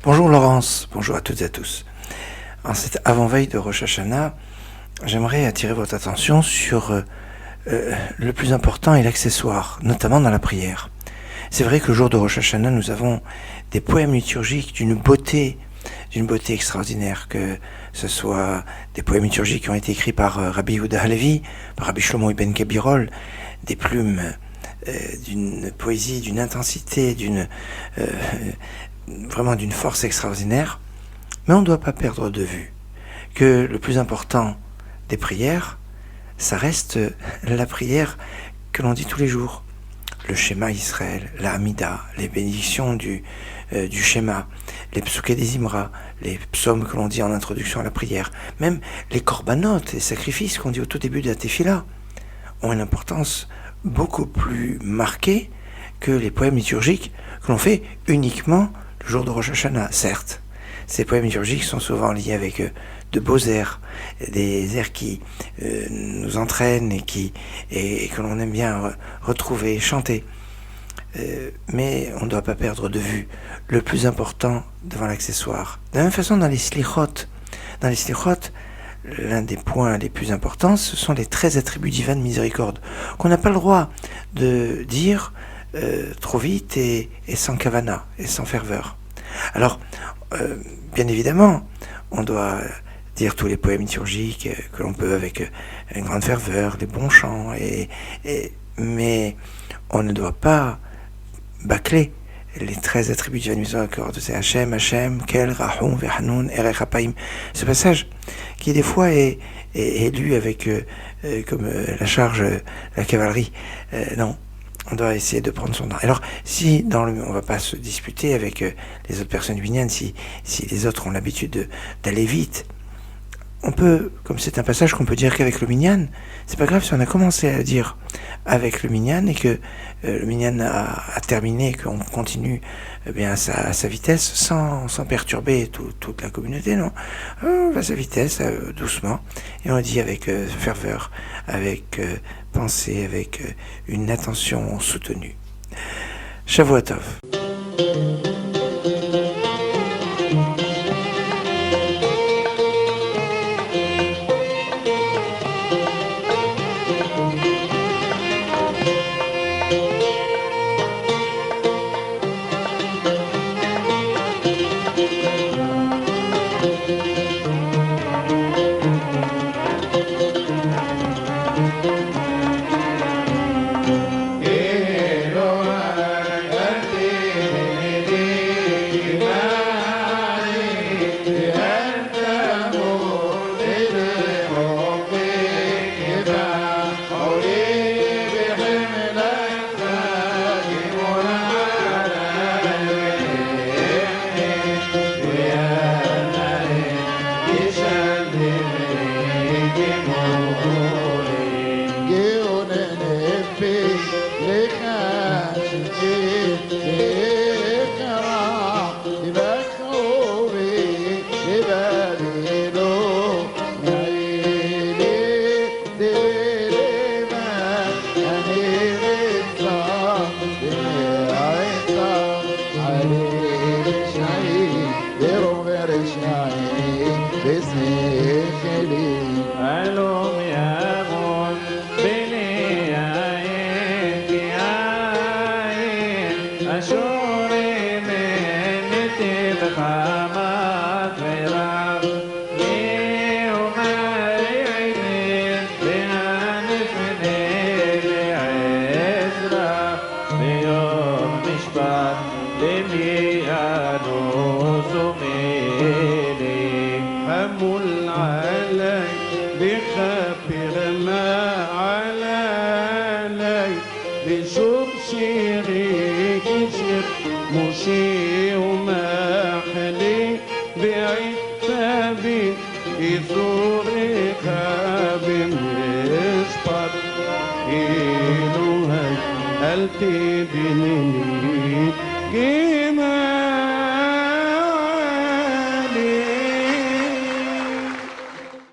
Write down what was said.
Bonjour Laurence, bonjour à toutes et à tous. En cette avant-veille de Rosh Hashanah, j'aimerais attirer votre attention sur le plus important et l'accessoire, notamment dans la prière. C'est vrai que le jour de Rosh Hashanah, nous avons des poèmes liturgiques d'une beauté extraordinaire, que ce soit des poèmes liturgiques qui ont été écrits par Rabbi Yehuda Halevi, par Rabbi Shlomo Ibn Kabirol, des plumes d'une poésie, d'une intensité, vraiment d'une force extraordinaire. Mais on ne doit pas perdre de vue que le plus important des prières, ça reste la prière que l'on dit tous les jours. Le Shema Israël, la Hamida, les bénédictions du Shema, les psuké des Imra, les psaumes que l'on dit en introduction à la prière, même les korbanot, les sacrifices qu'on dit au tout début de la tefila, ont une importance beaucoup plus marquée que les poèmes liturgiques que l'on fait uniquement le jour de Rosh Hashanah. Certes, ces poèmes liturgiques sont souvent liés avec de beaux airs, des airs qui nous entraînent et que l'on aime bien retrouver, chanter. Mais on ne doit pas perdre de vue le plus important devant l'accessoire. De la même façon, dans les slichot, l'un des points les plus importants, ce sont les 13 attributs divins de miséricorde, qu'on n'a pas le droit de dire trop vite et sans kavana, et sans ferveur. Alors, bien évidemment, on doit dire tous les poèmes liturgiques que l'on peut avec une grande ferveur, les bons chants, mais on ne doit pas bâcler les 13 attributs divins de miséricorde. C'est Hachem, Hachem, Kel, Rahum, Vehanoun, Erech Hapaim. Ce passage qui des fois est lu avec comme la charge, la cavalerie. Non. On doit essayer de prendre son temps. Alors, si on ne va pas se disputer avec les autres personnes minyanes, si les autres ont l'habitude d'aller vite, on peut, comme c'est un passage qu'on peut dire qu'avec le minyan, c'est pas grave si on a commencé à le dire avec le minyan et que le minyan a terminé, qu'on continue bien à sa vitesse sans perturber toute la communauté, non. On va à sa vitesse, doucement, et on le dit avec ferveur, avec pensée, avec une attention soutenue. Shavua Tov. Alti binini